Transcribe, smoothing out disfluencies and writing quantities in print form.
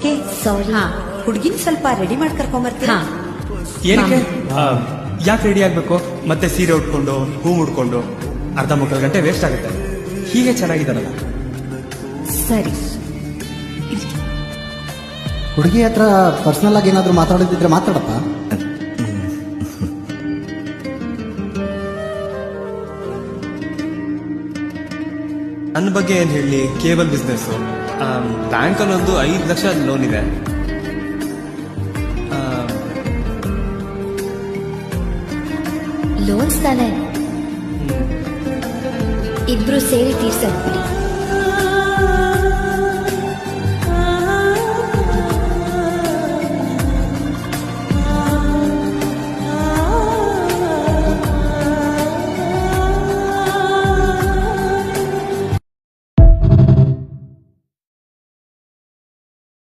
Okay sorry. ಹುಡುಗಿನ ಸ್ವಲ್ಪ ready ಮಾಡಿ ಕರ್ಕೊಂಬರ್ತೀರಾ? ಏನಕ್ಕೆ ಯಾಕೆ ರೆಡಿ ಆಗ್ಬೇಕು? ಮತ್ತೆ ಸೀರೆ ಉಟ್ಕೊಂಡು ಹೂ ಮುಡ್ಕೊಂಡು ಅರ್ಧ ಮುಕ್ಕಾಲು ಗಂಟೆ ವೇಸ್ಟ್ ಆಗುತ್ತೆ. ಹೀಗೆ ಚೆನ್ನಾಗಿದ್ದಾರಲ್ಲ. ಸರಿ. ಹುಡುಗಿ ಹತ್ರ ಪರ್ಸನಲ್ ಆಗಿ ಏನಾದರೂ ಮಾತಾಡೋದಿದ್ರೆ ಮಾತಾಡಪ್ಪ. ನನ್ನ ಬಗ್ಗೆ ಏನ್ ಹೇಳಿ, ಕೇಬಲ್ ಬಿಸ್ನೆಸ್, ಬ್ಯಾಂಕಲ್ಲಿ ಒಂದು 5 ಲಕ್ಷ ಲೋನ್ ಇದೆ. ಲೋನ್ಸ್ ತಾನೆ, ಇಬ್ರು ಸೇರಿ ತೀರ್ಸಕ್ ಬಿಡಿ.